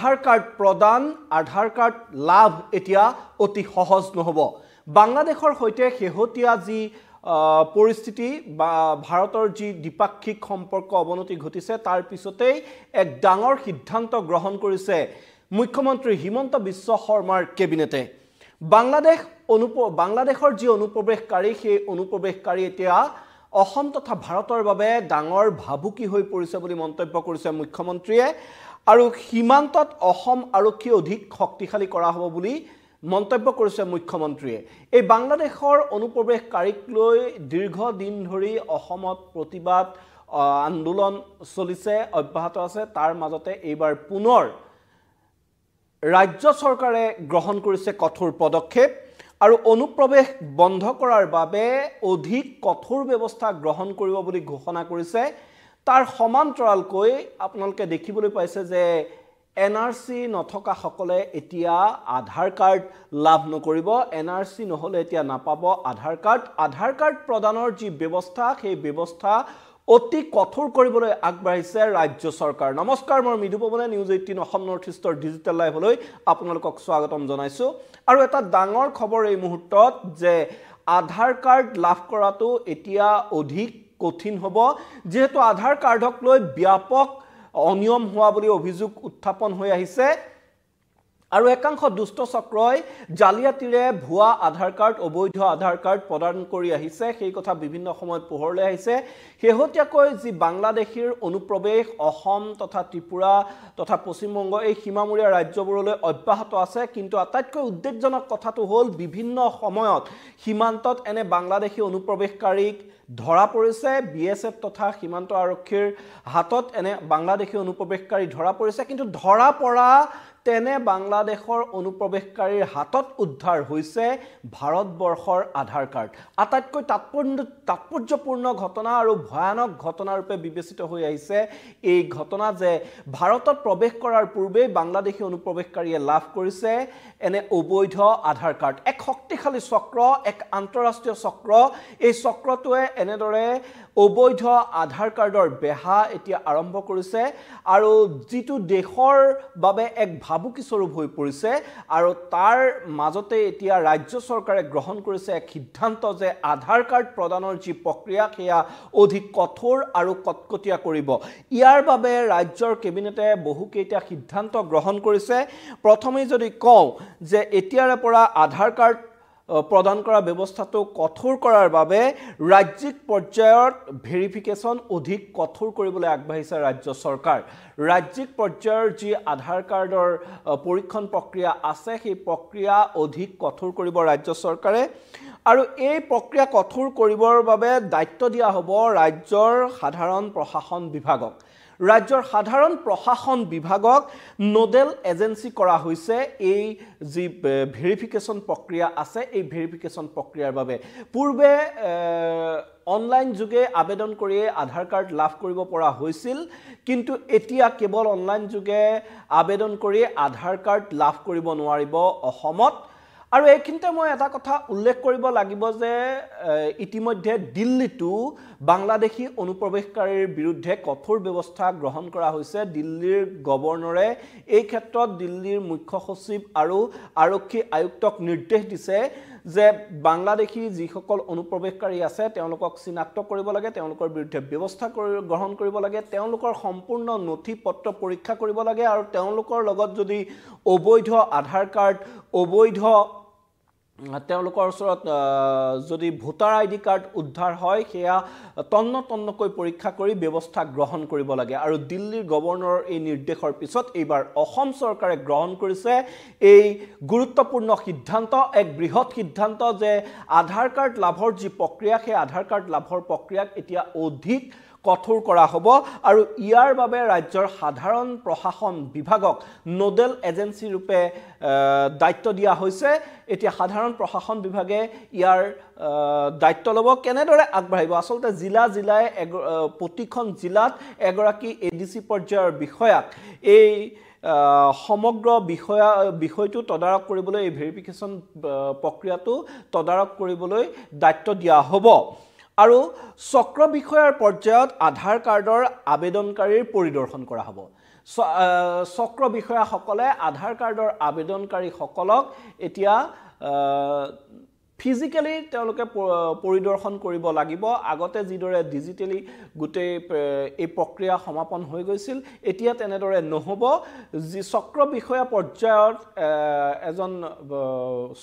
আধাৰ card প্ৰদান আধাৰ card লাভ এতিয়া অতি সহজ নহব বাংলাদেশৰ সৈতে শেহতীয়া যি পৰিস্থিতি বা ভাৰতৰ যি দ্বিপাক্ষিক সম্পৰ্ক অৱনতি ঘটিছে তাৰ পিছতেই এক ডাঙৰ সিদ্ধান্ত গ্ৰহণ কৰিছে মুখ্যমন্ত্ৰী হিমন্ত বিশ্ব শৰ্মাৰ কেবিনেটে বাংলাদেশৰ যি অনুপ্ৰৱেশকাৰী সেই অনুপ্ৰৱেশকাৰী এতিয়া অসম তথা ভাৰতৰ বাবে ডাঙৰ ভাবুকি হৈ পৰিছে বুলি মন্তব্য কৰিছে মুখ্যমন্ত্ৰীয়ে আৰু সীমান্তত অসম আৰক্ষী অধিক শক্তিশালী কৰা হ'ব বুলি মন্তব্য কৰিছে মুখ্যমন্ত্ৰীয়ে এই বাংলাদেশৰ অনুপ্ৰৱেশকাৰীক লৈ দীৰ্ঘদিন ধৰি অসমত প্ৰতিবাদ আন্দোলন চলিছে অব্যাহত আছে তাৰ মাজতে এইবাৰ পুনৰ ৰাজ্য চৰকাৰে গ্ৰহণ কৰিছে কঠোৰ পদক্ষেপ আৰু অনুপ্ৰৱেশ বন্ধ কৰাৰ বাবে অধিক কঠোৰ ব্যৱস্থা গ্ৰহণ কৰিব বুলি ঘোষণা কৰিছে তাৰ সমান্তৰালকৈ আপোনালোকে দেখিবলৈ পাইছে যে এনআৰসি নথকা সকলে এতিয়া আধাৰ কাৰ্ড লাভ নকৰিব এনআৰসি নহলে এতিয়া নাপাব আধাৰ কাৰ্ড প্ৰদানৰ যি ব্যৱস্থা সেই ব্যৱস্থা অতি কঠোৰ কৰিবলৈ আগবাঢ়িছে ৰাজ্য চৰকাৰ নমস্কাৰ মই মৃদু পৱনে নিউজ 18 অসম নৰ্থ ইষ্টৰ ডিজিটেল লাইভলৈ আপোনালোকক স্বাগতম জনাইছো আৰু এটা ডাঙৰ খবৰ এই মুহূৰ্তত যে আধাৰ কাৰ্ড লাভ কৰাটো এতিয়া অধিক কঠিন হ'ব যেহেতু আধাৰ কাৰ্ডক লৈ ব্যাপক অনিয়ম হোৱা বুলি অভিযোগ উত্থাপন হৈ আহিছে আৰু একাংশ দুষ্ট চক্ৰই জালিয়াতিৰে ভুৱা আধাৰ কাৰ্ড অবৈধ আধাৰ কাৰ্ড প্ৰদান কৰি আহিছে সেই কথা বিভিন্ন সময়ত পোহৰলৈ আহিছে হেহতিয়াকৈ যি বাংলাদেশীৰ অনুপ্ৰৱেশ অসম তথা ত্ৰিপুৰা তথা পশ্চিমবংগ এই সীমামূৰীয়া ৰাজ্যবোৰলৈ অব্যাহত আছে কিন্তু আটাইতকৈ উদ্বেগজনক কথাটো হ'ল বিভিন্ন সময়ত সীমান্তত এনে বাংলাদেশী অনুপ্ৰৱেশকাৰীক ধৰা পৰিছে বিএসএফ তথা সীমান্ত আৰক্ষীৰ হাতত এনে বাংলাদেশী অনুপ্ৰৱেশকাৰী ধৰা পৰিছে কিন্তু ধৰা পৰা তেনে বাংলাদেশৰ অনুপ্ৰৱেশকাৰীৰ হাতত উদ্ধাৰ হৈছে ভাৰতবৰ্ষৰ আধাৰ কাৰ্ড আটাইতকৈ তাৎপৰ্যপূৰ্ণ ঘটনা আৰু ভয়ানক ঘটনা ৰূপে বিবেচিত হৈ আহিছে এই ঘটনা যে ভাৰতত প্ৰৱেশ কৰাৰ পূৰ্বে বাংলাদেশী অনুপ্ৰৱেশকাৰীয়ে লাভ কৰিছে এনে অবৈধ আধাৰ কাৰ্ড এক শক্তিশালী চক্ৰ এক আন্তঃৰাষ্ট্ৰীয় চক্ৰ এই চক্ৰটোৱে এনেদৰে অবৈধ আধাৰ কাৰ্ডৰ বেহা এতিয়া আৰম্ভ কৰিছে আৰু যিটো দেশৰ বাবে এক ভাবুকি স্বৰূপ হৈ পৰিছে আৰু তাৰ মাজতে এতিয়া ৰাজ্য চৰকাৰে গ্ৰহণ কৰিছে এক সিদ্ধান্ত যে আধাৰ কাৰ্ড প্ৰদানৰ যি প্ৰক্ৰিয়া সেয়া অধিক কঠোৰ আৰু কটকটীয়া কৰিব ইয়াৰ বাবে ৰাজ্যৰ কেবিনেটে বহুকেইটা সিদ্ধান্ত গ্ৰহণ কৰিছে প্ৰথমে যদি কওঁ যে এতিয়াৰে পৰা আধাৰ কাৰ্ড প্ৰদান কৰা ব্যৱস্থাটো কঠোৰ কৰাৰ বাবে ৰাজ্যিক পৰ্যায়ত ভেৰিফিকেশন অধিক কঠোৰ কৰিবলৈ আগবাঢ়িছে ৰাজ্য চৰকাৰ ৰাজ্যিক পৰ্যায়ৰ যি আধাৰ কাৰ্ডৰ পৰীক্ষণ প্ৰক্ৰিয়া আছে সেই প্ৰক্ৰিয়া অধিক কঠোৰ কৰিব ৰাজ্য চৰকাৰে আৰু এই প্ৰক্ৰিয়া কঠোৰ কৰিবৰ বাবে দায়িত্ব দিয়া হ'ব ৰাজ্যৰ সাধাৰণ প্ৰশাসন বিভাগক ৰাজ্যৰ সাধাৰণ প্ৰশাসন বিভাগক নোডেল এজেন্সি কৰা হৈছে এই যি ভেৰিফিকেশন প্ৰক্ৰিয়া আছে এই ভেৰিফিকেশন প্ৰক্ৰিয়াৰ বাবে পূৰ্বে অনলাইন যোগে আবেদন কৰি আধাৰ কাৰ্ড লাভ কৰিব পৰা হৈছিল কিন্তু এতিয়া কেৱল অনলাইন যোগে আবেদন কৰি আধাৰ কাৰ্ড লাভ কৰিব নোৱাৰিব অসমত আৰু এইখিনিতে মই এটা কথা উল্লেখ কৰিব লাগিব যে ইতিমধ্যে দিল্লীতো বাংলাদেশী অনুপ্ৰৱেশকাৰীৰ বিৰুদ্ধে কঠোৰ ব্যৱস্থা গ্ৰহণ কৰা হৈছে দিল্লীৰ গৱৰ্ণৰে এই ক্ষেত্ৰত দিল্লীৰ মুখ্য সচিব আৰু আৰক্ষী আয়ুক্তক নিৰ্দেশ দিছে যে বাংলাদেশী যিসকল অনুপ্ৰৱেশকাৰী আছে তেওঁলোকক চিনাক্ত কৰিব লাগে তেওঁলোকৰ বিৰুদ্ধে ব্যৱস্থা গ্ৰহণ কৰিব লাগে তেওঁলোকৰ সম্পূৰ্ণ নথি পত্ৰ পৰীক্ষা কৰিব লাগে আৰু তেওঁলোকৰ লগত যদি অবৈধ আধাৰ কাৰ্ড অবৈধ তেওঁলোকৰ ওচৰত যদি ভোটাৰ আইডি কাৰ্ড উদ্ধাৰ হয় সেয়া তন্নকৈ পৰীক্ষা কৰি ব্যৱস্থা গ্ৰহণ কৰিব লাগে আৰু দিল্লীৰ গৱৰ্ণৰৰ এই নিৰ্দেশৰ পিছত এইবাৰ অসম চৰকাৰে গ্ৰহণ কৰিছে এই গুৰুত্বপূৰ্ণ সিদ্ধান্ত এক বৃহৎ সিদ্ধান্ত যে আধাৰ কাৰ্ড লাভৰ যি প্ৰক্ৰিয়া সেই আধাৰ কাৰ্ড লাভৰ প্ৰক্ৰিয়াক এতিয়া অধিক কঠোৰ কৰা হ'ব আৰু ইয়াৰ বাবে ৰাজ্যৰ সাধাৰণ প্ৰশাসন বিভাগক নোডেল এজেন্সি ৰূপে দায়িত্ব দিয়া হৈছে এতিয়া সাধাৰণ প্ৰশাসন বিভাগে ইয়াৰ দায়িত্ব ল'ব কেনেদৰে আগবাঢ়িব আসলতে জিলাই প্ৰতিখন জিলাত এগৰাকী এডিসি পৰ্যায়ৰ বিষয়াক এই সমগ্ৰ বিষয়টো তদাৰক কৰিবলৈ এই ভেৰিফিকেশন প্ৰক্ৰিয়াটো তদাৰক কৰিবলৈ দায়িত্ব দিয়া হ'ব আৰু চক্ৰ বিষয়ৰ পৰ্যায়ত আধাৰ কাৰ্ডৰ আবেদনকাৰীৰ পৰিদৰ্শন কৰা হ'ব চক্ৰ বিষয়াসকলে আধাৰ কাৰ্ডৰ আবেদনকাৰীসকলক এতিয়া ফিজিক্যালি তেওঁলোকে পৰিদৰ্শন কৰিব লাগিব আগতে যিদৰে ডিজিটেলি গোটেই এই প্ৰক্ৰিয়া সমাপন হৈ গৈছিল এতিয়া তেনেদৰে নহব যি চক্ৰ বিষয়া পৰ্যায়ত এজন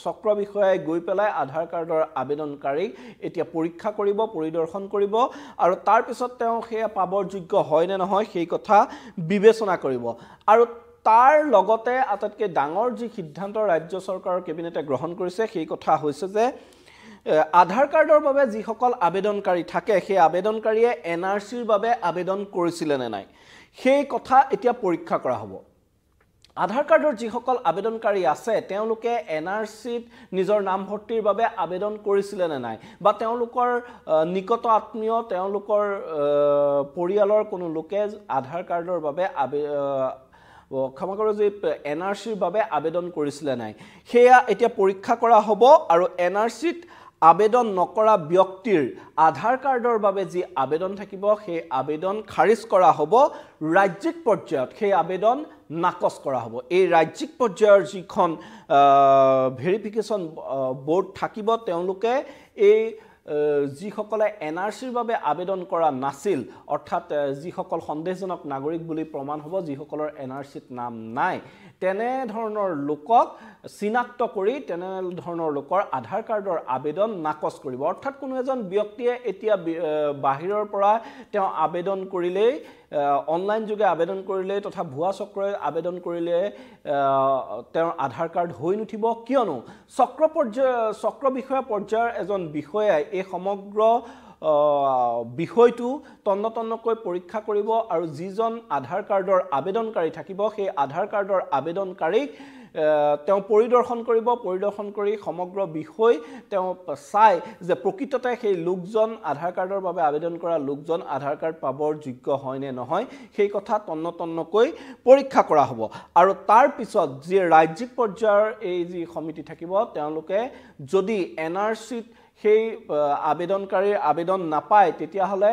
চক্ৰ বিষয়াই গৈ পেলাই আধাৰ কাৰ্ডৰ আবেদনকাৰীক এতিয়া পৰীক্ষা কৰিব পৰিদৰ্শন কৰিব আৰু তাৰ পিছত তেওঁ সেয়া পাবৰ যোগ্য হয় নে নহয় সেই কথা বিবেচনা কৰিব আৰু তাৰ লগতে আটাইতকৈ ডাঙৰ যি সিদ্ধান্ত ৰাজ্য চৰকাৰৰ কেবিনেটে গ্ৰহণ কৰিছে সেই কথা হৈছে যে আধাৰ কাৰ্ডৰ বাবে যিসকল আবেদনকাৰী থাকে সেই আবেদনকাৰীয়ে এনআৰচিৰ বাবে আবেদন কৰিছিলে নে নাই সেই কথা এতিয়া পৰীক্ষা কৰা হ'ব আধাৰ কাৰ্ডৰ যিসকল আবেদনকাৰী আছে তেওঁলোকে এনআৰচিত নিজৰ নামভৰ্তিৰ বাবে আবেদন কৰিছিলে নে নাই বা তেওঁলোকৰ নিকট আত্মীয় তেওঁলোকৰ পৰিয়ালৰ কোনো লোকে আধাৰ কাৰ্ডৰ বাবে ক্ষমা কৰোঁ যে এনআৰচিৰ বাবে আবেদন কৰিছিলে নাই সেয়া এতিয়া পৰীক্ষা কৰা হ'ব আৰু এনআৰচিত আবেদন নকৰা ব্যক্তিৰ আধাৰ কাৰ্ডৰ বাবে যি আবেদন থাকিব সেই আবেদন খাৰিজ কৰা হ'ব ৰাজ্যিক পৰ্যায়ত সেই আবেদন নাকচ কৰা হ'ব এই ৰাজ্যিক পৰ্যায়ৰ যিখন ভেৰিফিকেশ্যন বোৰ্ড থাকিব তেওঁলোকে এই যিসকলে এনআৰচিৰ বাবে আবেদন কৰা নাছিল অৰ্থাৎ যিসকল সন্দেহজনক নাগৰিক বুলি প্ৰমাণ হ'ব যিসকলৰ এনআৰচিত নাম নাই তেনে ধৰণৰ লোকক চিনাক্ত কৰি তেনে ধৰণৰ লোকৰ আধাৰ কাৰ্ডৰ আবেদন নাকচ কৰিব অৰ্থাৎ কোনো এজন ব্যক্তিয়ে এতিয়া বাহিৰৰ পৰা তেওঁ আবেদন কৰিলেই অনলাইন যোগে আবেদন কৰিলে তথা ভুৱা চক্ৰই আবেদন কৰিলে তেওঁৰ আধাৰ কাৰ্ড হৈ নুঠিব কিয়নো চক্ৰ বিষয়া পৰ্যায়ৰ এজন বিষয়াই এই সমগ্ৰ বিষয়টো তন্নতন্নকৈ পৰীক্ষা কৰিব আৰু যিজন আধাৰ কাৰ্ডৰ আবেদনকাৰী থাকিব সেই আধাৰ কাৰ্ডৰ আবেদনকাৰীক তেওঁ পৰিদৰ্শন কৰিব পৰিদৰ্শন কৰি সমগ্ৰ বিষয় তেওঁ চাই যে প্ৰকৃততে সেই লোকজন আধাৰ কাৰ্ডৰ বাবে আবেদন কৰা লোকজন আধাৰ কাৰ্ড পাবৰ যোগ্য হয় নে নহয় সেই কথা তন্নতন্নকৈ পৰীক্ষা কৰা হ'ব আৰু তাৰ পিছত যি ৰাজ্যিক পৰ্যায়ৰ এই যি সমিতি থাকিব তেওঁলোকে যদি এনআৰচিত সেই আবেদনকাৰীৰ আবেদন নাপায় তেতিয়াহ'লে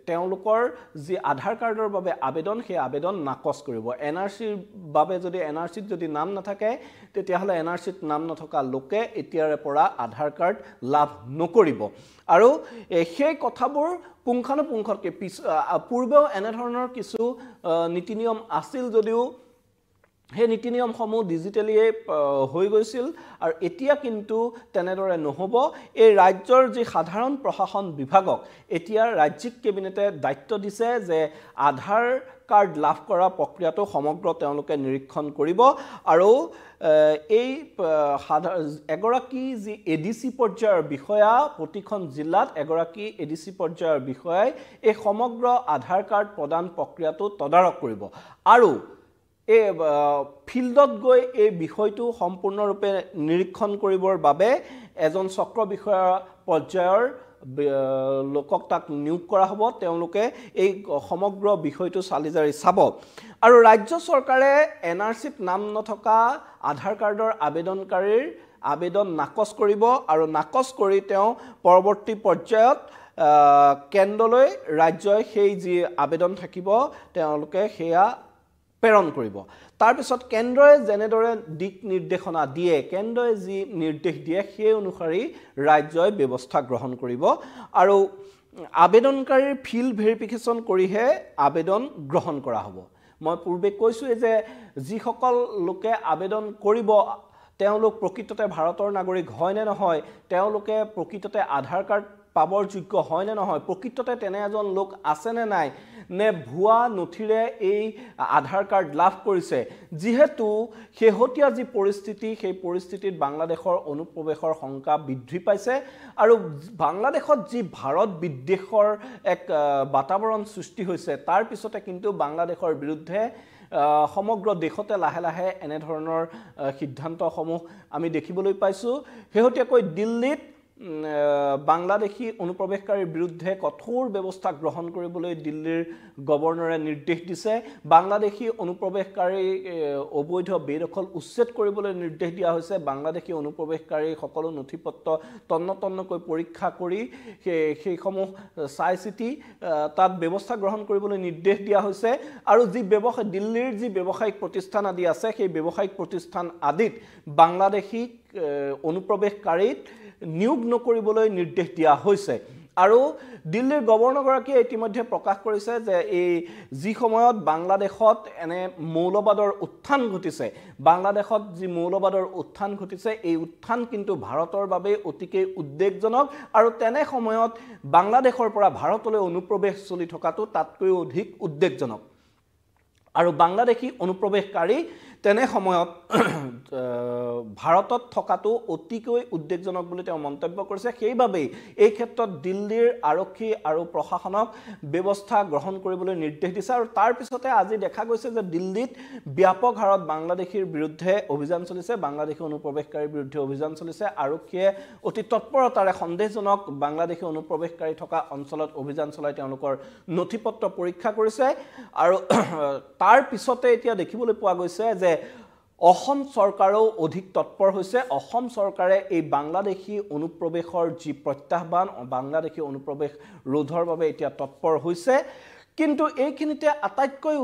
তেওঁলোকৰ যি আধাৰ কাৰ্ডৰ বাবে আবেদন সেই আবেদন নাকচ কৰিব এনআৰচিৰ বাবে যদি এনআৰচিত যদি নাম নাথাকে তেতিয়াহ'লে এনআৰচিত নাম নথকা লোকে এতিয়াৰে পৰা আধাৰ কাৰ্ড লাভ নকৰিব আৰু সেই কথাবোৰ পুংখানুপুংখকৈ পূৰ্বেও এনেধৰণৰ কিছু নীতি নিয়ম আছিল যদিও সেই নীতি নিয়মসমূহ ডিজিটেলিয়ে হৈ গৈছিল আৰু এতিয়া কিন্তু তেনেদৰে নহ'ব এই ৰাজ্যৰ যি সাধাৰণ প্ৰশাসন বিভাগক এতিয়া ৰাজ্যিক কেবিনেটে দায়িত্ব দিছে যে আধাৰ কাৰ্ড লাভ কৰা প্ৰক্ৰিয়াটো সমগ্ৰ তেওঁলোকে নিৰীক্ষণ কৰিব আৰু এই এগৰাকী যি এডিচি পৰ্যায়ৰ বিষয়া প্ৰতিখন জিলাত এগৰাকী এডিচি পৰ্যায়ৰ বিষয়াই এই সমগ্ৰ আধাৰ কাৰ্ড প্ৰদান প্ৰক্ৰিয়াটো তদাৰক কৰিব আৰু এই ফিল্ডত গৈ এই বিষয়টো সম্পূৰ্ণৰূপে নিৰীক্ষণ কৰিবৰ বাবে এজন চক্ৰ বিষয়া পৰ্যায়ৰ লোকক তাক নিয়োগ কৰা হ'ব তেওঁলোকে এই সমগ্ৰ বিষয়টো চালিজাৰি চাব আৰু ৰাজ্য চৰকাৰে এনআৰচিত নাম নথকা আধাৰ কাৰ্ডৰ আবেদনকাৰীৰ আবেদন নাকচ কৰিব আৰু নাকচ কৰি তেওঁ পৰৱৰ্তী পৰ্যায়ত কেন্দ্ৰলৈ ৰাজ্যই সেই যি আবেদন থাকিব তেওঁলোকে সেয়া প্ৰেৰণ কৰিব তাৰ পিছত কেন্দ্ৰই যেনেদৰে দিক নিৰ্দেশনা দিয়ে কেন্দ্ৰই যি নিৰ্দেশ দিয়ে সেই অনুসৰি ৰাজ্যই ব্যৱস্থা গ্ৰহণ কৰিব আৰু আবেদনকাৰীৰ ফিল্ড ভেৰিফিকেশ্যন কৰিহে আবেদন গ্ৰহণ কৰা হ'ব মই পূৰ্বে কৈছোঁ যে যিসকল লোকে আবেদন কৰিব তেওঁলোক প্ৰকৃততে ভাৰতৰ নাগৰিক হয় নে নহয় তেওঁলোকে প্ৰকৃততে আধাৰ কাৰ্ড পাবৰ যোগ্য হয় নে নহয় প্ৰকৃততে তেনে এজন লোক আছে নে নাই নে ভুৱা নথিৰে এই আধাৰ কাৰ্ড লাভ কৰিছে যিহেতু শেহতীয়া যি পৰিস্থিতি সেই পৰিস্থিতিত বাংলাদেশৰ অনুপ্ৰৱেশৰ শংকা বৃদ্ধি পাইছে আৰু বাংলাদেশত যি ভাৰত বিদ্বেষৰ এক বাতাবৰণ সৃষ্টি হৈছে তাৰ পিছতে কিন্তু বাংলাদেশৰ বিৰুদ্ধে সমগ্ৰ দেশতে লাহে লাহে এনে ধৰণৰ সিদ্ধান্তসমূহ আমি দেখিবলৈ পাইছোঁ শেহতীয়াকৈ দিল্লীত বাংলাদেশী অনুপ্ৰৱেশকাৰীৰ বিৰুদ্ধে কঠোৰ ব্যৱস্থা গ্ৰহণ কৰিবলৈ দিল্লীৰ গভৰ্ণৰে নিৰ্দেশ দিছে বাংলাদেশী অনুপ্ৰৱেশকাৰী অবৈধ বেদখল উচ্ছেদ কৰিবলৈ নিৰ্দেশ দিয়া হৈছে বাংলাদেশী অনুপ্ৰৱেশকাৰী সকলো নথিপত্ৰ তন্নতন্নকৈ পৰীক্ষা কৰি সেইসমূহ চাই চিতি তাত ব্যৱস্থা গ্ৰহণ কৰিবলৈ নিৰ্দেশ দিয়া হৈছে আৰু যি ব্যৱসায় দিল্লীৰ যি ব্যৱসায়িক প্ৰতিষ্ঠান আদি আছে সেই ব্যৱসায়িক প্ৰতিষ্ঠান আদিত বাংলাদেশী অনুপ্ৰৱেশকাৰীক নিয়োগ নকৰিবলৈ নিৰ্দেশ দিয়া হৈছে আৰু দিল্লীৰ গভৰ্ণৰগৰাকীয়ে ইতিমধ্যে প্ৰকাশ কৰিছে যে এই যি সময়ত বাংলাদেশত এনে মৌলবাদৰ উত্থান ঘটিছে বাংলাদেশত যি মৌলবাদৰ উত্থান ঘটিছে এই উত্থান কিন্তু ভাৰতৰ বাবে অতিকে উদ্বেগজনক আৰু তেনে সময়ত বাংলাদেশৰ পৰা ভাৰতলৈ অনুপ্ৰৱেশ চলি থকাটো তাতকৈ অধিক উদ্বেগজনক আৰু বাংলাদেশী অনুপ্ৰৱেশকাৰী তেনে সময়ত ভাৰতত থকাটো অতিকৈ উদ্বেগজনক বুলি তেওঁ মন্তব্য কৰিছে সেইবাবে এই ক্ষেত্ৰত দিল্লীৰ আৰক্ষী আৰু প্ৰশাসনক ব্যৱস্থা গ্ৰহণ কৰিবলৈ নিৰ্দেশ দিছে আৰু তাৰ পিছতে আজি দেখা গৈছে যে দিল্লীত ব্যাপক হাৰত বাংলাদেশীৰ বিৰুদ্ধে অভিযান চলিছে বাংলাদেশী অনুপ্ৰৱেশকাৰীৰ বিৰুদ্ধে অভিযান চলিছে আৰক্ষীয়ে অতি তৎপৰতাৰে সন্দেহজনক বাংলাদেশী অনুপ্ৰৱেশকাৰী থকা অঞ্চলত অভিযান চলাই তেওঁলোকৰ নথিপত্ৰ পৰীক্ষা কৰিছে আৰু তাৰ পিছতে এতিয়া দেখিবলৈ পোৱা গৈছে যে অসম চৰকাৰেও অধিক তৎপৰ হৈছে অসম চৰকাৰে এই বাংলাদেশী অনুপ্ৰৱেশৰ যি প্ৰত্যাহ্বান বাংলাদেশী অনুপ্ৰৱেশ ৰোধৰ বাবে এতিয়া তৎপৰ হৈছে কিন্তু এইখিনিতে আটাইতকৈ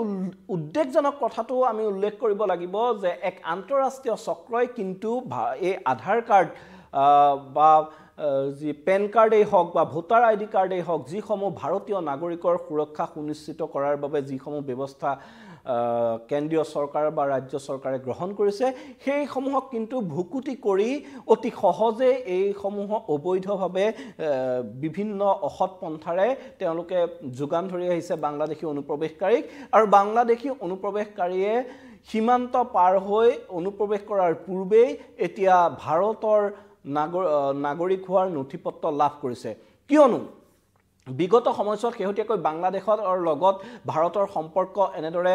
উদ্বেগজনক কথাটো আমি উল্লেখ কৰিব লাগিব যে এক আন্তঃৰাষ্ট্ৰীয় চক্ৰই কিন্তু এই আধাৰ কাৰ্ড বা যি পেন কাৰ্ডেই হওক বা ভোটাৰ আইডি কাৰ্ডেই হওক যিসমূহ ভাৰতীয় নাগৰিকৰ সুৰক্ষা সুনিশ্চিত কৰাৰ বাবে যিসমূহ ব্যৱস্থা কেন্দ্ৰীয় চৰকাৰ বা ৰাজ্য চৰকাৰে গ্ৰহণ কৰিছে সেইসমূহক কিন্তু ভুকুটি কৰি অতি সহজে এইসমূহ অবৈধভাৱে বিভিন্ন অসৎ পন্থাৰে তেওঁলোকে যোগান ধৰি আহিছে বাংলাদেশী অনুপ্ৰৱেশকাৰীক আৰু বাংলাদেশী অনুপ্ৰৱেশকাৰীয়ে সীমান্ত পাৰ হৈ অনুপ্ৰৱেশ কৰাৰ পূৰ্বেই এতিয়া ভাৰতৰ নাগৰিক হোৱাৰ নথিপত্ৰ লাভ কৰিছে কিয়নো বিগত সময়ছোৱাত শেহতীয়াকৈ বাংলাদেশৰ লগত ভাৰতৰ সম্পৰ্ক এনেদৰে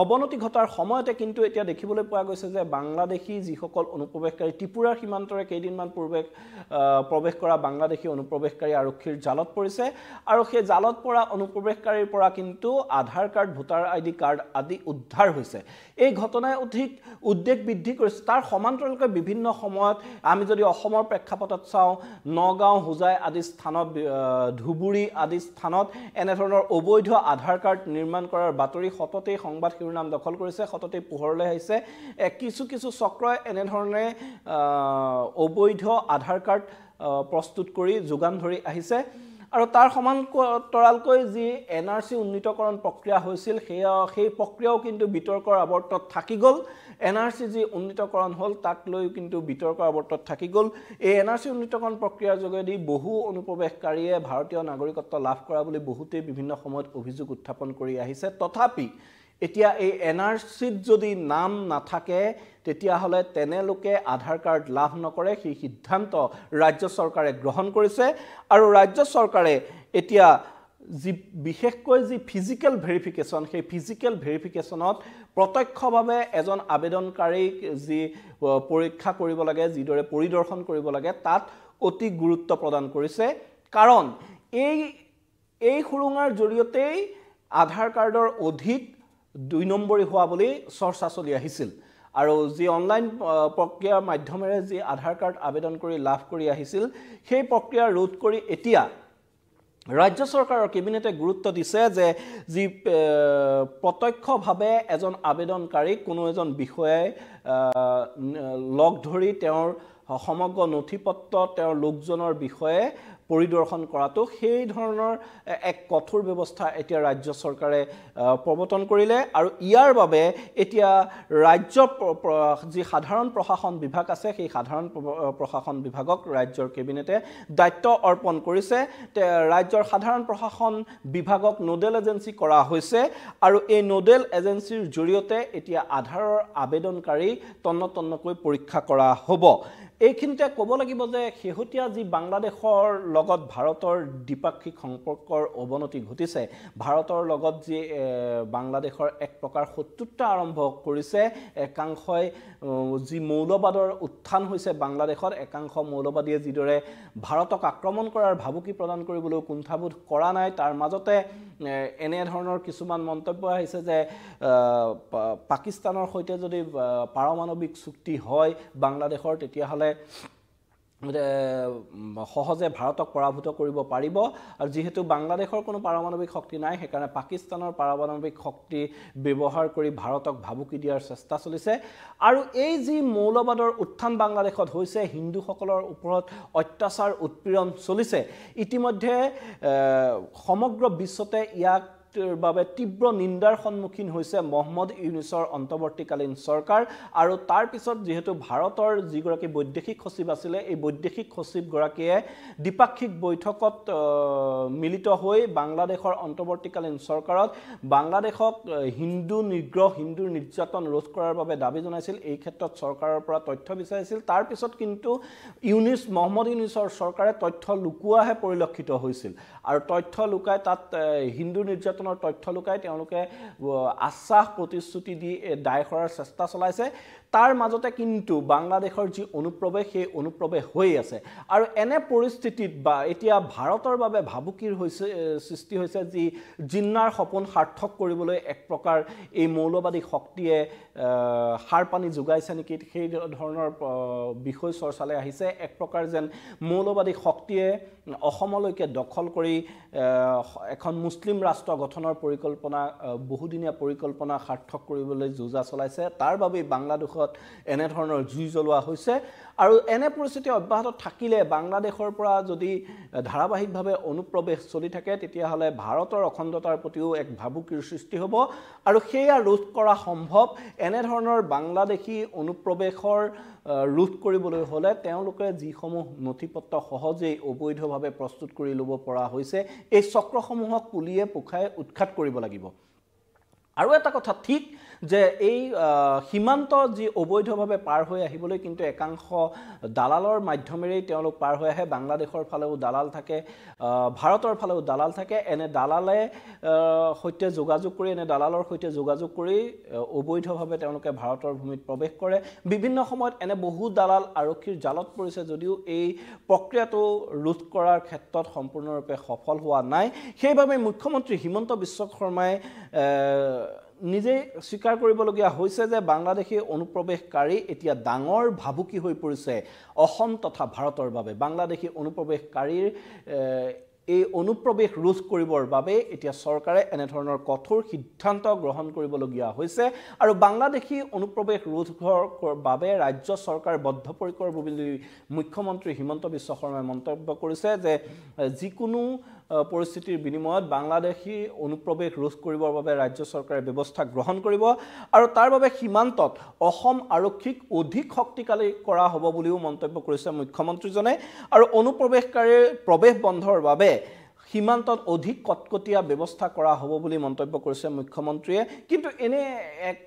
অৱনতি ঘটাৰ সময়তে কিন্তু এতিয়া দেখিবলৈ পোৱা গৈছে যে বাংলাদেশী যিসকল অনুপ্ৰৱেশকাৰী ত্ৰিপুৰাৰ সীমান্তৰে কেইদিনমান পূৰ্বে প্ৰৱেশ কৰা বাংলাদেশী অনুপ্ৰৱেশকাৰী আৰক্ষীৰ জালত পৰিছে আৰু সেই জালত পৰা অনুপ্ৰৱেশকাৰীৰ পৰা কিন্তু আধাৰ কাৰ্ড ভোটাৰ আইডি কাৰ্ড আদি উদ্ধাৰ হৈছে এই ঘটনাই অধিক উদ্বেগ বৃদ্ধি কৰিছে তাৰ সমান্তৰালকৈ বিভিন্ন সময়ত আমি যদি অসমৰ প্ৰেক্ষাপটত চাওঁ নগাঁও হোজাই আদি স্থানত ধুবুৰী আদি স্থানত এনেধৰণৰ অবৈধ আধাৰ কাৰ্ড নিৰ্মাণ কৰাৰ বাতৰি সততেই সংবাদ শিৰোনাম দখল কৰিছে সততেই পোহৰলৈ আহিছে কিছু কিছু চক্ৰই এনেধৰণে অবৈধ আধাৰ কাৰ্ড প্ৰস্তুত কৰি যোগান ধৰি আহিছে আৰু তাৰ সমান্তৰালকৈ যি এনআৰসি উন্নীতকৰণ প্ৰক্ৰিয়া হৈছিল সেই প্ৰক্ৰিয়াও কিন্তু বিতৰ্কৰ আৱৰ্তত থাকি গ'ল এনআৰসি যি উন্নীতকৰণ হ'ল তাক লৈ কিন্তু বিতৰ্কৰ আৱৰ্তত থাকি গ'ল এই এনআৰসি উন্নীতকৰণ প্ৰক্ৰিয়াৰ যোগেদি বহু অনুপ্ৰৱেশকাৰীয়ে ভাৰতীয় নাগৰিকত্ব লাভ কৰা বুলি বহুতেই বিভিন্ন সময়ত অভিযোগ উত্থাপন কৰি আহিছে তথাপি এতিয়া এই এনআৰসিত যদি নাম নাথাকে তেতিয়াহ'লে তেনেলোকে আধাৰ কাৰ্ড লাভ নকৰে সেই সিদ্ধান্ত ৰাজ্য চৰকাৰে গ্ৰহণ কৰিছে আৰু ৰাজ্য চৰকাৰে এতিয়া যি বিশেষকৈ যি ফিজিক্যাল ভেৰিফিকেশ্যন সেই ফিজিক্যাল ভেৰিফিকেশ্যনত প্ৰত্যক্ষভাৱে এজন আবেদনকাৰীক যি পৰীক্ষা কৰিব লাগে যিদৰে পৰিদৰ্শন কৰিব লাগে তাত অতি গুৰুত্ব প্ৰদান কৰিছে কাৰণ এই সুৰুঙাৰ জৰিয়তেই আধাৰ কাৰ্ডৰ অধিক 2 নম্বৰী হোৱা বুলি চৰ্চা চলি আহিছিল আৰু যি অনলাইন প্ৰক্ৰিয়াৰ মাধ্যমেৰে যি আধাৰ কাৰ্ড আবেদন কৰি লাভ কৰি আহিছিল সেই প্ৰক্ৰিয়া ৰোধ কৰি এতিয়া ৰাজ্য চৰকাৰৰ কেবিনেটে গুৰুত্ব দিছে যে যি প্ৰত্যক্ষভাৱে এজন আবেদনকাৰীক কোনো এজন বিষয়াই লগ ধৰি তেওঁৰ সমগ্ৰ নথিপত্ৰ তেওঁৰ লোকজনৰ বিষয়ে পৰিদৰ্শন কৰাটো সেই ধৰণৰ এক কঠোৰ ব্যৱস্থা এতিয়া ৰাজ্য চৰকাৰে প্ৰৱৰ্তন কৰিলে আৰু ইয়াৰ বাবে এতিয়া ৰাজ্য যি সাধাৰণ প্ৰশাসন বিভাগ আছে সেই সাধাৰণ প্ৰশাসন বিভাগক ৰাজ্যৰ কেবিনেটে দায়িত্ব অৰ্পণ কৰিছে ৰাজ্যৰ সাধাৰণ প্ৰশাসন বিভাগক নোডেল এজেন্সি কৰা হৈছে আৰু এই নোডেল এজেন্সিৰ জৰিয়তে এতিয়া আধাৰৰ আবেদনকাৰী তন্নতন্নকৈ পৰীক্ষা কৰা হ'ব এইখিনিতে ক'ব লাগিব যে শেহতীয়া যি বাংলাদেশৰ লগত ভাৰতৰ দ্বিপাক্ষিক সম্পৰ্কৰ অৱনতি ঘটিছে, ভাৰতৰ লগত যি বাংলাদেশৰ এক প্ৰকাৰ শত্ৰুতা আৰম্ভ কৰিছে, একাংশই যি মৌলবাদৰ উত্থান হৈছে বাংলাদেশত, একাংশ মৌলবাদীয়ে যিদৰে ভাৰতক আক্ৰমণ কৰাৰ ভাবুকি প্ৰদান কৰিবলৈ কুণ্ঠাবোধ কৰা নাই, তাৰ মাজতে এনেধৰণৰ কিছুমান মন্তব্য আহিছে যে পাকিস্তানৰ সৈতে যদি পাৰমাণৱিক চুক্তি হয় বাংলাদেশৰ, তেতিয়াহ'লে সহজে ভাৰতক পৰাভূত কৰিব পাৰিব, আৰু যিহেতু বাংলাদেশৰ কোনো পাৰমাণৱিক শক্তি নাই, সেইকাৰণে পাকিস্তানৰ পাৰমাণৱিক শক্তি ব্যৱহাৰ কৰি ভাৰতক ভাবুকি দিয়াৰ চেষ্টা চলিছে। আৰু এই যি মৌলবাদৰ উত্থান বাংলাদেশত হৈছে, হিন্দুসকলৰ ওপৰত অত্যাচাৰ উৎপীড়ন চলিছে, ইতিমধ্যে সমগ্ৰ বিশ্বতে ইয়াক বাবে তীব্ৰ নিন্দাৰ সন্মুখীন হৈছে মহম্মদ ইউনুছৰ অন্তৰ্বৰ্তীকালীন চৰকাৰ। আৰু তাৰ পিছত যিহেতু ভাৰতৰ যিগৰাকী বৈদেশিক সচিব আছিলে, এই বৈদেশিক সচিবগৰাকীয়ে দ্বিপাক্ষিক বৈঠকত মিলিত হৈ বাংলাদেশৰ অন্তৰ্বৰ্তীকালীন চৰকাৰত বাংলাদেশক হিন্দু নিগ্ৰহ, হিন্দুৰ নিৰ্যাতন ৰোধ কৰাৰ বাবে দাবী জনাইছিল, এই ক্ষেত্ৰত চৰকাৰৰ পৰা তথ্য বিচাৰিছিল। তাৰ পিছত কিন্তু মহম্মদ ইউনুছৰ চৰকাৰে তথ্য লুকুৱাহে পৰিলক্ষিত হৈছিল, আৰু তথ্য লুকাই তাত হিন্দু নিৰ্যাতন তথ্য লুকাই তেওঁলোকে আশ্বাস প্ৰতিশ্ৰুতি দি দায় কৰাৰ চেষ্টা চলাইছে। তাৰ মাজতে কিন্তু বাংলাদেশৰ যি অনুপ্ৰৱেশ, সেই অনুপ্ৰৱেশ হৈ আছে। আৰু এনে পৰিস্থিতিত এতিয়া ভাৰতৰ বাবে ভাবুকিৰ সৃষ্টি হৈছে, যি জিন্নাৰ সপোন সাৰ্থক কৰিবলৈ এক প্ৰকাৰ এই মৌলবাদী শক্তিয়ে সাৰ পানী যোগাইছে নেকি, সেই ধৰণৰ বিষয় চৰ্চালৈ আহিছে। এক প্ৰকাৰ যেন মৌলবাদী শক্তিয়ে অসমলৈকে দখল কৰি এখন মুছলিম ৰাষ্ট্ৰ গঠনৰ পৰিকল্পনা, বহুদিনীয়া পৰিকল্পনা সাৰ্থক কৰিবলৈ যোজা চলাইছে। তাৰ বাবেই বাংলাদেশত এনেধৰণৰ জুই জ্বলোৱা হৈছে। আৰু এনে পৰিস্থিতি অব্যাহত থাকিলে বাংলাদেশৰ পৰা যদি ধাৰাবাহিকভাৱে অনুপ্ৰৱেশ চলি থাকে, তেতিয়াহ'লে ভাৰতৰ অখণ্ডতাৰ প্ৰতিও এক ভাবুকিৰ সৃষ্টি হ'ব, আৰু সেয়া ৰোধ কৰা সম্ভৱ। এনেধৰণৰ বাংলাদেশী অনুপ্ৰৱেশৰ ৰোধ কৰিবলৈ হ'লে তেওঁলোকে যিসমূহ নথিপত্ৰ সহজেই অবৈধভাৱে প্ৰস্তুত কৰি ল'ব পৰা হৈছে, এই চক্ৰসমূহক পুলিয়ে পোখাই উৎখাত কৰিব লাগিব। আৰু এটা কথা ঠিক যে এই সীমান্ত যি অবৈধভাৱে পাৰ হৈ আহিবলৈ কিন্তু একাংশ দালালৰ মাধ্যমেৰেই তেওঁলোক পাৰ হৈ আহে। বাংলাদেশৰ ফালেও দালাল থাকে, ভাৰতৰ ফালেও দালাল থাকে। এনে দালালে সৈতে যোগাযোগ কৰি, এনে দালালৰ সৈতে যোগাযোগ কৰি অবৈধভাৱে তেওঁলোকে ভাৰতৰ ভূমিত প্ৰৱেশ কৰে। বিভিন্ন সময়ত এনে বহু দালাল আৰক্ষীৰ জালত পৰিছে, যদিও এই প্ৰক্ৰিয়াটো ৰোধ কৰাৰ ক্ষেত্ৰত সম্পূৰ্ণৰূপে সফল হোৱা নাই। সেইবাবে মুখ্যমন্ত্ৰী হিমন্ত বিশ্ব শৰ্মাই নিজেই স্বীকাৰ কৰিবলগীয়া হৈছে যে বাংলাদেশী অনুপ্ৰৱেশকাৰী এতিয়া ডাঙৰ ভাবুকি হৈ পৰিছে অসম তথা ভাৰতৰ বাবে। বাংলাদেশী অনুপ্ৰৱেশকাৰীৰ এই অনুপ্ৰৱেশ ৰোধ কৰিবৰ বাবে এতিয়া চৰকাৰে এনেধৰণৰ কঠোৰ সিদ্ধান্ত গ্ৰহণ কৰিবলগীয়া হৈছে। আৰু বাংলাদেশী অনুপ্ৰৱেশ ৰোধৰ বাবে ৰাজ্য চৰকাৰ বদ্ধপৰিকৰ বুলি মুখ্যমন্ত্ৰী হিমন্ত বিশ্ব শৰ্মাই মন্তব্য কৰিছে যে যিকোনো পৰিস্থিতিৰ বিনিময়ত বাংলাদেশী অনুপ্ৰৱেশ ৰোধ কৰিবৰ বাবে ৰাজ্য চৰকাৰে ব্যৱস্থা গ্ৰহণ কৰিব, আৰু তাৰ বাবে সীমান্তত অসম আৰক্ষীক অধিক শক্তিশালী কৰা হ'ব বুলিও মন্তব্য কৰিছে মুখ্যমন্ত্ৰীজনে। আৰু অনুপ্ৰৱেশকাৰীৰ প্ৰৱেশ বন্ধৰ বাবে সীমান্তত অধিক কটকটীয়া ব্যৱস্থা কৰা হ'ব বুলি মন্তব্য কৰিছে মুখ্যমন্ত্ৰীয়ে। কিন্তু এনে এক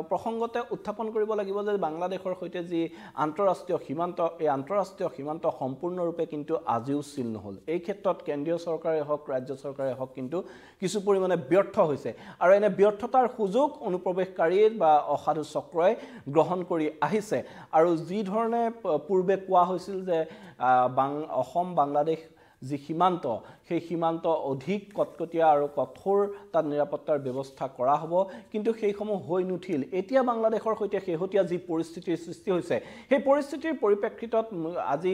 প্ৰসংগতে উত্থাপন কৰিব লাগিব যে বাংলাদেশৰ সৈতে যি আন্তঃৰাষ্ট্ৰীয় সীমান্ত, এই আন্তঃৰাষ্ট্ৰীয় সীমান্ত সম্পূৰ্ণৰূপে কিন্তু আজিও চিল নহ'ল। এই ক্ষেত্ৰত কেন্দ্ৰীয় চৰকাৰে হওক, ৰাজ্য চৰকাৰে হওক কিন্তু কিছু পৰিমাণে ব্যৰ্থ হৈছে। আৰু এনে ব্যৰ্থতাৰ সুযোগ অনুপ্ৰৱেশকাৰীৰ বা অসাধু চক্ৰই গ্ৰহণ কৰি আহিছে। আৰু যি ধৰণে পূৰ্বে কোৱা হৈছিল যে অসম বাংলাদেশ যি সীমান্ত, সেই সীমান্ত অধিক কটকটীয়া আৰু কঠোৰ তাত নিৰাপত্তাৰ ব্যৱস্থা কৰা হ'ব, কিন্তু সেইসমূহ হৈ নুঠিল। এতিয়া বাংলাদেশৰ সৈতে শেহতীয়া যি পৰিস্থিতিৰ সৃষ্টি হৈছে, সেই পৰিস্থিতিৰ পৰিপ্ৰেক্ষিতত আজি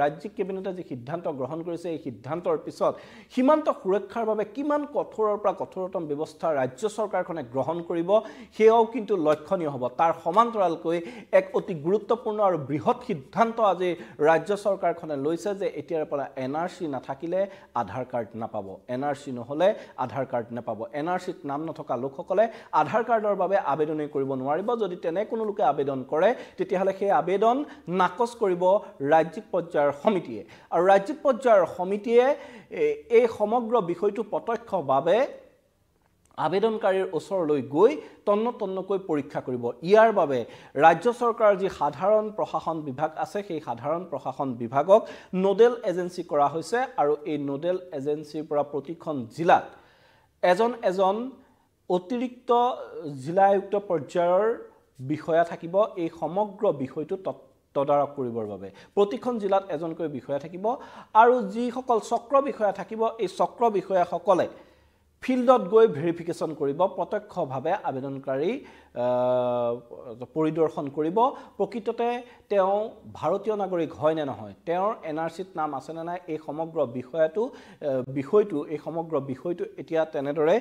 ৰাজ্যিক কেবিনেটে যি সিদ্ধান্ত গ্ৰহণ কৰিছে, এই সিদ্ধান্তৰ পিছত সীমান্ত সুৰক্ষাৰ বাবে কিমান কঠোৰৰ পৰা কঠোৰতম ব্যৱস্থা ৰাজ্য চৰকাৰখনে গ্ৰহণ কৰিব, সেয়াও কিন্তু লক্ষণীয় হ'ব। তাৰ সমান্তৰালকৈ এক অতি গুৰুত্বপূৰ্ণ আৰু বৃহৎ সিদ্ধান্ত আজি ৰাজ্য চৰকাৰখনে লৈছে যে এতিয়াৰ পৰা NRC নাথাকিলে আধাৰ কাৰ্ড নাপাব, NRC নহ'লে আধাৰ কাৰ্ড নাপাব। NRCত নাম নথকা লোকসকলে আধাৰ কাৰ্ডৰ বাবে আবেদনেই কৰিব নোৱাৰিব। যদি তেনে কোনো লোকে আবেদন কৰে, তেতিয়াহ'লে সেই আবেদন নাকচ কৰিব ৰাজ্যিক পৰ্যায়ৰ সমিতিয়ে। আৰু ৰাজ্যিক পৰ্যায়ৰ সমিতিয়ে এই সমগ্ৰ বিষয়টো প্ৰত্যক্ষভাৱে আবেদনকাৰীৰ ওচৰলৈ গৈ তন্নতন্নকৈ পৰীক্ষা কৰিব। ইয়াৰ বাবে ৰাজ্য চৰকাৰৰ যি সাধাৰণ প্ৰশাসন বিভাগ আছে সেই সাধাৰণ প্ৰশাসন বিভাগক নোডেল এজেন্সি কৰা হৈছে আৰু এই নোডেল এজেন্সিৰ পৰা প্ৰতিখন জিলাত এজন অতিৰিক্ত জিলা আয়ুক্ত পৰ্যায়ৰ বিষয়া থাকিব এই সমগ্ৰ বিষয়টো তদাৰক কৰিবৰ বাবে। প্ৰতিখন জিলাত এজনকৈ বিষয়া থাকিব আৰু যিসকল চক্ৰ বিষয়া থাকিব এই চক্ৰ বিষয়াসকলে ফিল্ডত গৈ ভেৰিফিকেশ্যন কৰিব, প্ৰত্যক্ষভাৱে আবেদনকাৰী পৰিদৰ্শন কৰিব প্ৰকৃততে তেওঁ ভাৰতীয় নাগৰিক হয় নে নহয়, তেওঁৰ NRCত নাম আছে নে নাই, এই সমগ্ৰ বিষয়টো এতিয়া তেনেদৰে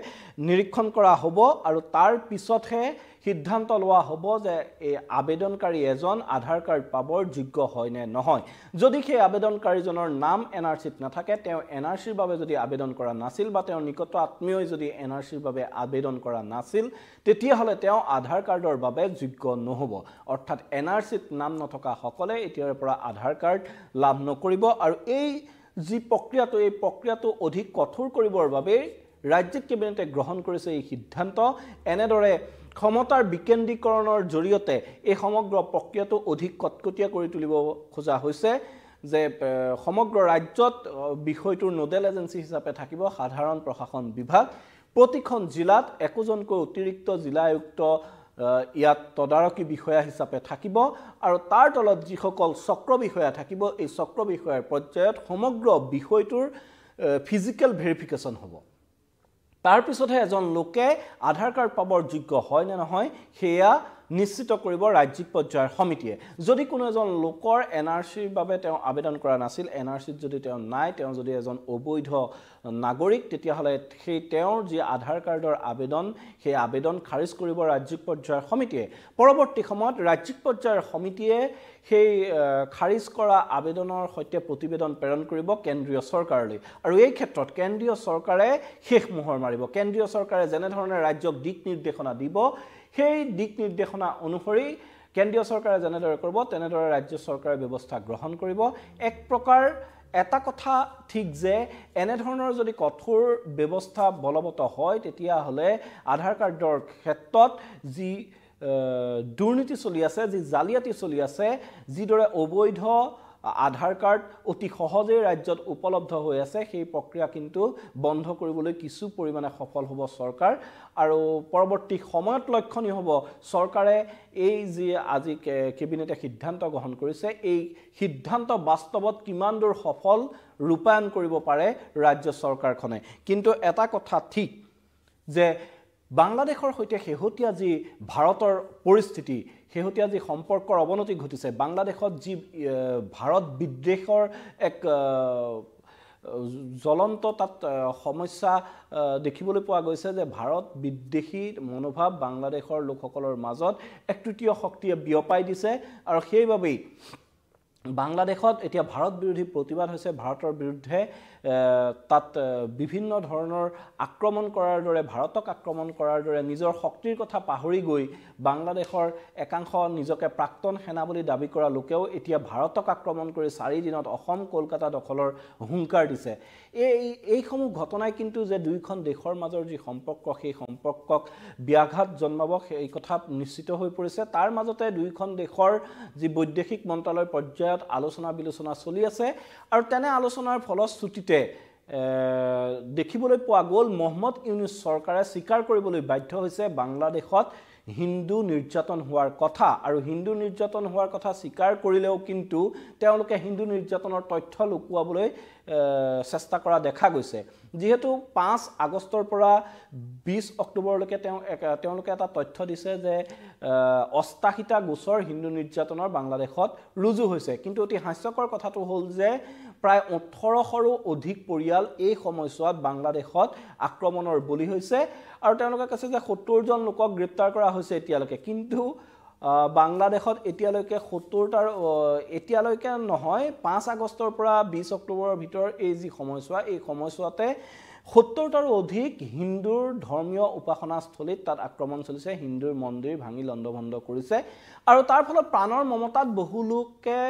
নিৰীক্ষণ কৰা হ'ব আৰু তাৰ পিছতহে সিদ্ধান্ত লোৱা হ'ব যে এই আবেদনকাৰী এজন আধাৰ কাৰ্ড পাবৰ যোগ্য হয় নে নহয়। যদি সেই আবেদনকাৰীজনৰ নাম NRCত নাথাকে, তেওঁ NRCৰ বাবে যদি আবেদন কৰা নাছিল বা তেওঁৰ নিকট আত্মীয়ই যদি NRCৰ বাবে আবেদন কৰা নাছিল, তেতিয়াহ'লে তেওঁ আধাৰ কাৰ্ডৰ বাবে যোগ্য নহ'ব। অৰ্থাৎ NRCত নাম নথকা সকলে এতিয়াৰ পৰা আধাৰ কাৰ্ড লাভ নকৰিব আৰু এই যি প্ৰক্ৰিয়াটো এই প্ৰক্ৰিয়াটো অধিক কঠোৰ কৰিবৰ বাবে ৰাজ্যিক কেবিনেটে গ্ৰহণ কৰিছে এই সিদ্ধান্ত। এনেদৰে ক্ষমতাৰ বিকেন্দ্ৰীকৰণৰ জৰিয়তে এই সমগ্ৰ প্ৰক্ৰিয়াটো অধিক কটকটীয়া কৰি তুলিব খোজা হৈছে যে সমগ্ৰ ৰাজ্যত বিষয়টোৰ নোডেল এজেন্সি হিচাপে থাকিব সাধাৰণ প্ৰশাসন বিভাগ। প্ৰতিখন জিলাত একোজনকৈ অতিৰিক্ত জিলা আয়ুক্ত ইয়াত তদাৰকী বিষয়া হিচাপে থাকিব আৰু তাৰ তলত যিসকল চক্ৰ বিষয়া থাকিব এই চক্ৰ বিষয়াৰ পৰ্যায়ত সমগ্ৰ বিষয়টোৰ ফিজিকেল ভেৰিফিকেশ্যন হ'ব। তাৰ পিছতহে এজন লোকে আধাৰ কাৰ্ড পাবৰ যোগ্য হয় নে নহয় সেয়া নিশ্চিত কৰিব ৰাজ্যিক পৰ্যায়ৰ সমিতিয়ে। যদি কোনো এজন লোকৰ NRCৰ বাবে তেওঁ আবেদন কৰা নাছিল, NRCত যদি তেওঁ নাই, তেওঁ যদি এজন অবৈধ নাগৰিক, তেতিয়াহ'লে সেই তেওঁৰ যি আধাৰ কাৰ্ডৰ আবেদন সেই আবেদন খাৰিজ কৰিব ৰাজ্যিক পৰ্যায়ৰ সমিতিয়ে। পৰৱৰ্তী সময়ত ৰাজ্যিক পৰ্যায়ৰ সমিতিয়ে সেই খাৰিজ কৰা আবেদনৰ সৈতে প্ৰতিবেদন প্ৰেৰণ কৰিব কেন্দ্ৰীয় চৰকাৰলৈ আৰু এই ক্ষেত্ৰত কেন্দ্ৰীয় চৰকাৰে শেষ মোহৰ মাৰিব। কেন্দ্ৰীয় চৰকাৰে যেনেধৰণে ৰাজ্যক দিক নিৰ্দেশনা দিব সেই দিক নিৰ্দেশনা অনুসৰি কেন্দ্ৰীয় চৰকাৰে যেনেদৰে কৰিব তেনেদৰে ৰাজ্য চৰকাৰে ব্যৱস্থা গ্ৰহণ কৰিব। এক প্ৰকাৰ এটা কথা ঠিক যে এনেধৰণৰ যদি কঠোৰ ব্যৱস্থা বলবৎ হয় তেতিয়াহ'লে আধাৰ কাৰ্ডৰ ক্ষেত্ৰত যি দুৰ্নীতি চলি আছে, যি জালিয়াতি চলি আছে, যিদৰে অবৈধ আধাৰ কাৰ্ড অতি সহজেই ৰাজ্যত উপলব্ধ হৈ আছে সেই প্ৰক্ৰিয়া কিন্তু বন্ধ কৰিবলৈ কিছু পৰিমাণে সফল হ'ব চৰকাৰ আৰু পৰৱৰ্তী সময়ত লক্ষণীয় হ'ব চৰকাৰে এই যি আজি কেবিনেটে সিদ্ধান্ত গ্ৰহণ কৰিছে এই সিদ্ধান্ত বাস্তৱত কিমান দূৰ সফল ৰূপায়ণ কৰিব পাৰে ৰাজ্য চৰকাৰখনে। কিন্তু এটা কথা ঠিক যে বাংলাদেশৰ সৈতে শেহতীয়া যি ভাৰতৰ পৰিস্থিতি, শেহতীয়া যি সম্পৰ্কৰ অৱনতি ঘটিছে, বাংলাদেশত যি ভাৰত বিদ্বেষৰ এক জ্বলন্ত তাত সমস্যা দেখিবলৈ পোৱা গৈছে যে ভাৰত বিদ্বেষী মনোভাৱ বাংলাদেশৰ লোকসকলৰ মাজত এক তৃতীয় শক্তিয়ে বিয়পাই দিছে আৰু সেইবাবেই বাংলাদেশত এতিয়া ভাৰত বিৰোধী প্ৰতিবাদ হৈছে। ভাৰতৰ বিৰুদ্ধে তাত বিভিন্ন ধৰণৰ আক্ৰমণ কৰাৰ দৰে, ভাৰতক আক্ৰমণ কৰাৰ দৰে নিজৰ শক্তিৰ কথা পাহৰি গৈ বাংলাদেশৰ একাংশ নিজকে প্ৰাক্তন সেনা বুলি দাবী কৰা লোকেও এতিয়া ভাৰতক আক্ৰমণ কৰি 4 দিনত অসম কলকাতা দখলৰ হুংকাৰ দিছে। এইসমূহ ঘটনাই কিন্তু যে দুয়োখন দেশৰ মাজৰ যি সম্পৰ্ক সেই সম্পৰ্কক ব্যাঘাত জন্মাব সেই কথা নিশ্চিত হৈ পৰিছে। তাৰ মাজতে দুয়োখন দেশৰ যি বৈদেশিক মন্ত্ৰালয়ৰ পৰ্যায়ত আলোচনা বিলোচনা চলি আছে আৰু তেনে আলোচনাৰ ফলশ্ৰুতিতে দেখিবলৈ পোৱা গ'ল মহম্মদ ইউনুছ চৰকাৰে স্বীকাৰ কৰিবলৈ বাধ্য হৈছে বাংলাদেশত হিন্দু নিৰ্যাতন হোৱাৰ কথা আৰু হিন্দু নিৰ্যাতন হোৱাৰ কথা স্বীকাৰ কৰিলেও কিন্তু তেওঁলোকে হিন্দু নিৰ্যাতনৰ তথ্য লুকুৱাবলৈ চেষ্টা কৰা দেখা গৈছে। যেহেতু 5 আগষ্টৰ পৰা 20 অক্টোবৰলৈকে তেওঁলোকে এটা তথ্য দিছে যে 88টা গোচৰ হিন্দু নিৰ্যাতনৰ বাংলাদেশত ৰুজু হৈছে, কিন্তু অতি হাস্যকৰ কথাটো হ'ল যে প্ৰায় 1800ৰো অধিক পৰিয়াল এই সময়ছোৱাত বাংলাদেশত আক্ৰমণৰ বলি হৈছে আৰু তেওঁলোকে কৈছে যে 70জন লোকক গ্ৰেপ্তাৰ কৰা হৈছে এতিয়ালৈকে, কিন্তু বাংলাদেশত এতিয়ালৈকে 70টাৰ এতিয়ালৈকে নহয় 5 আগষ্টৰ পৰা 20 অক্টোবৰৰ ভিতৰত এই যি সময়ছোৱা এই সময়ছোৱাতে 70টাৰো অধিক হিন্দুৰ ধৰ্মীয় উপাসনাস্থলীত তাত আক্ৰমণ চলিছে, হিন্দুৰ মন্দিৰ ভাঙি লণ্ডভণ্ড কৰিছে আৰু তাৰ ফলত প্ৰাণৰ মমতাত বহু লোকে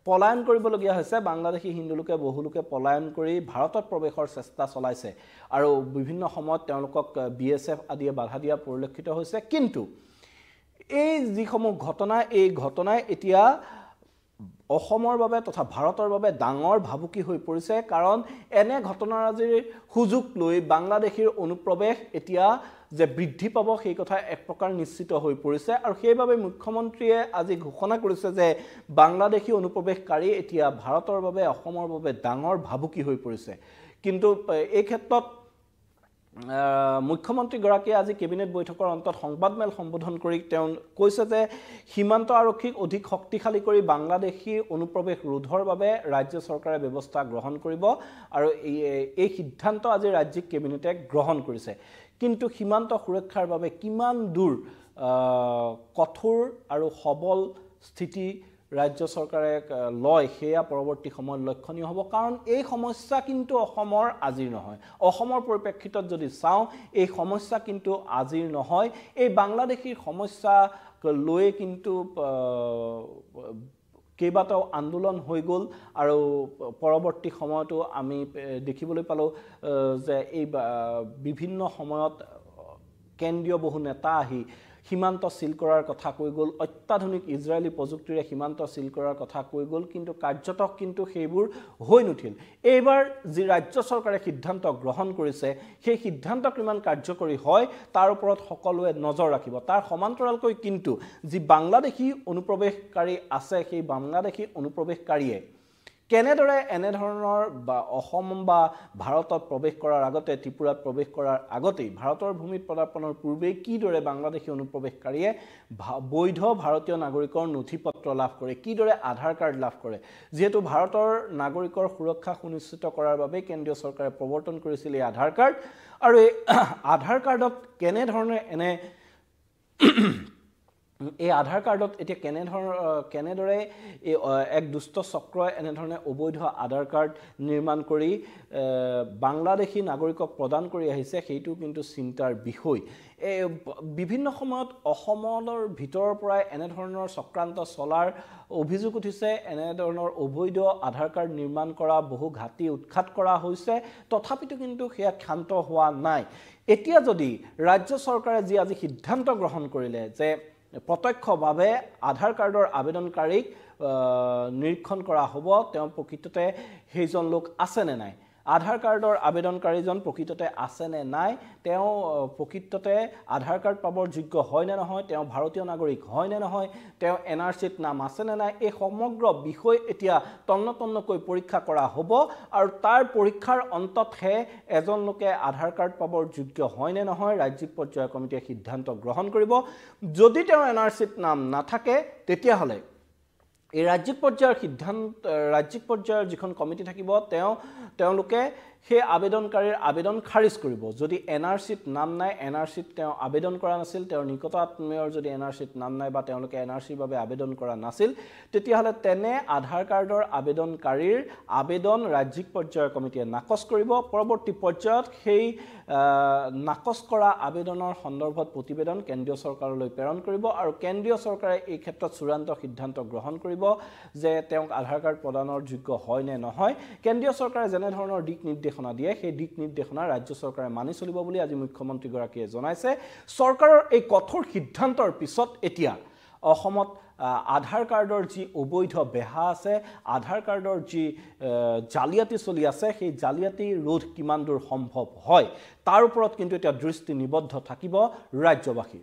পলায়ন কৰিবলগীয়া হৈছে বাংলাদেশী হিন্দু লোকে বহু লোকে পলায়ন কৰি ভাৰতত প্ৰৱেশৰ চেষ্টা চলাইছে আৰু বিভিন্ন সময়ত তেওঁলোকক BSF আদিয়ে বাধা দিয়া পৰিলক্ষিত হৈছে কিন্তু এই যিসমূহ ঘটনা এই ঘটনাই এতিয়া অসমৰ বাবে তথা ভাৰতৰ বাবে ডাঙৰ ভাবুকি হৈ পৰিছে কাৰণ এনে ঘটনাৰাজিৰ সুযোগ লৈ বাংলাদেশীৰ অনুপ্ৰৱেশ এতিয়া যে বৃদ্ধি পাব সেই কথা এক প্ৰকাৰ নিশ্চিত হৈ পৰিছে আৰু সেইবাবে মুখ্যমন্ত্ৰীয়ে আজি ঘোষণা কৰিছে যে বাংলাদেশী অনুপ্ৰৱেশকাৰী এতিয়া ভাৰতৰ বাবে অসমৰ বাবে ডাঙৰ ভাবুকি হৈ পৰিছে কিন্তু এই ক্ষেত্ৰত মুখ্যমন্ত্ৰীগৰাকীয়ে আজি কেবিনেট বৈঠকৰ অন্তত সংবাদমেল সম্বোধন কৰি তেওঁ কৈছে যে সীমান্ত আৰক্ষীক অধিক শক্তিশালী কৰি বাংলাদেশী অনুপ্ৰৱেশ ৰোধৰ বাবে ৰাজ্য চৰকাৰে ব্যৱস্থা গ্ৰহণ কৰিব আৰু এই সিদ্ধান্ত আজি ৰাজ্যিক কেবিনেটে গ্ৰহণ কৰিছে কিন্তু সীমান্ত সুৰক্ষাৰ বাবে কিমান দূৰ কঠোৰ আৰু সবল স্থিতি ৰাজ্য চৰকাৰে লয় সেয়া পৰৱৰ্তী সময়ত লক্ষণীয় হ'ব কাৰণ এই সমস্যা কিন্তু অসমৰ আজিৰ নহয় অসমৰ পৰিপ্ৰেক্ষিতত যদি চাওঁ এই সমস্যা কিন্তু আজিৰ নহয় এই বাংলাদেশীৰ সমস্যা লৈ কিন্তু কেইবাটাও আন্দোলন হৈ গ'ল আৰু পৰৱৰ্তী সময়তো আমি দেখিবলৈ পালো যে এই বিভিন্ন সময়ত কেন্দ্ৰীয় বহু নেতা আহি সীমান্ত সিল কৰাৰ কথা কৈ গ'ল অত্যাধুনিক ইজৰাইলী প্ৰযুক্তিৰে সীমান্ত সিল কৰাৰ কথা কৈ গ'ল কিন্তু কাৰ্যত কিন্তু সেইবোৰ হৈ নুঠিল এইবাৰ যি ৰাজ্য চৰকাৰে সিদ্ধান্ত গ্ৰহণ কৰিছে সেই সিদ্ধান্ত কিমান কাৰ্যকৰী হয় তাৰ ওপৰত সকলোৱে নজৰ ৰাখিব তাৰ সমান্তৰালকৈ কিন্তু যি বাংলাদেশী অনুপ্ৰৱেশকাৰী আছে সেই বাংলাদেশী অনুপ্ৰৱেশকাৰীয়ে কেনেদৰে এনে ধৰণৰ বা অসম বা ভাৰতত প্ৰৱেশ কৰাৰ আগতে ত্ৰিপুৰাত প্ৰৱেশ কৰাৰ আগতেই ভাৰতৰ ভূমিত পদাৰ্পণৰ পূৰ্বে কিদৰে বাংলাদেশী অনুপ্ৰৱেশকাৰীয়ে বৈধ ভাৰতীয় নাগৰিকৰ নথিপত্ৰ লাভ কৰে কিদৰে আধাৰ কাৰ্ড লাভ কৰে যেহেতু ভাৰতৰ নাগৰিকৰ সুৰক্ষা সুনিশ্চিত কৰাৰ বাবে কেন্দ্ৰীয় চৰকাৰে প্ৰৱৰ্তন কৰিছিল এই আধাৰ কাৰ্ড আৰু এই আধাৰ কাৰ্ডত কেনে ধৰণে এনে এই আধাৰ কাৰ্ডত এতিয়া কেনেদৰে এই এক দুষ্ট চক্ৰই এনেধৰণে অবৈধ আধাৰ কাৰ্ড নিৰ্মাণ কৰি বাংলাদেশী নাগৰিকক প্ৰদান কৰি আহিছে সেইটো কিন্তু চিন্তাৰ বিষয় বিভিন্ন সময়ত অসমৰ ভিতৰৰ পৰাই এনেধৰণৰ চক্ৰান্ত চলাৰ অভিযোগ উঠিছে এনেধৰণৰ অবৈধ আধাৰ কাৰ্ড নিৰ্মাণ কৰা বহু ঘাটি উৎখাত কৰা হৈছে তথাপিতো কিন্তু সেয়া ক্ষান্ত হোৱা নাই এতিয়া যদি ৰাজ্য চৰকাৰে যি আজি সিদ্ধান্ত গ্ৰহণ কৰিলে যে প্ৰত্যক্ষভাৱে আধাৰ কাৰ্ডৰ আবেদনকাৰীক নিৰীক্ষণ কৰা হ'ব তেওঁ প্ৰকৃততে সেইজন লোক আছে নে নাই আধাৰ কাৰ্ডৰ আবেদনকাৰীজন প্ৰকৃততে আছে নে নাই তেওঁ প্ৰকৃততে আধাৰ কাৰ্ড পাবৰ যোগ্য হয় নে নহয় তেওঁ ভাৰতীয় নাগৰিক হয় নে নহয় তেওঁ NRCত নাম আছে নে নাই এই সমগ্ৰ বিষয় এতিয়া তন্নতন্নকৈ পৰীক্ষা কৰা হ'ব আৰু তাৰ পৰীক্ষাৰ অন্ততহে এজন লোকে আধাৰ কাৰ্ড পাবৰ যোগ্য হয় নে নহয় ৰাজ্যিক পৰ্যায়ৰ কমিটিয়ে সিদ্ধান্ত গ্ৰহণ কৰিব যদি তেওঁ NRCত নাম নাথাকে তেতিয়াহ'লে এই ৰাজ্যিক পৰ্যায়ৰ সিদ্ধান্ত ৰাজ্যিক পৰ্যায়ৰ যিখন কমিটি থাকিব তেওঁলোকে সেই আবেদনকাৰীৰ আবেদন খাৰিজ কৰিব যদি NRCত নাম নাই NRCত তেওঁ আবেদন কৰা নাছিল তেওঁৰ নিকট আত্মীয়ৰ যদি NRCত নাম নাই বা তেওঁলোকে NRCৰ বাবে আবেদন কৰা নাছিল তেতিয়াহ'লে তেনে আধাৰ কাৰ্ডৰ আবেদনকাৰীৰ আবেদন ৰাজ্যিক পৰ্যায়ৰ কমিটিয়ে নাকচ কৰিব পৰৱৰ্তী পৰ্যায়ত সেই নাকচ কৰা আবেদনৰ সন্দৰ্ভত প্ৰতিবেদন কেন্দ্ৰীয় চৰকাৰলৈ প্ৰেৰণ কৰিব আৰু কেন্দ্ৰীয় চৰকাৰে এই ক্ষেত্ৰত চূড়ান্ত সিদ্ধান্ত গ্ৰহণ কৰিব যে তেওঁক আধাৰ কাৰ্ড প্ৰদানৰ যোগ্য হয় নে নহয় কেন্দ্ৰীয় চৰকাৰে যেনে ধৰণৰ দিক নিৰ্দেশনা দিয়ে সেই দিক নিৰ্দেশনা ৰাজ্য চৰকাৰে মানি চলিব বুলি আজি মুখ্যমন্ত্ৰীগৰাকীয়ে জনাইছে চৰকাৰৰ এই কঠোৰ সিদ্ধান্তৰ পিছত এতিয়া অসমত আধাৰ কাৰ্ডৰ যি অবৈধ বেহা আছে আধাৰ কাৰ্ডৰ যি জালিয়াতি চলি আছে সেই জালিয়াতি ৰোধ কিমান দূৰ সম্ভৱ হয় তাৰ ওপৰত কিন্তু এতিয়া দৃষ্টি নিবদ্ধ থাকিব ৰাজ্যবাসী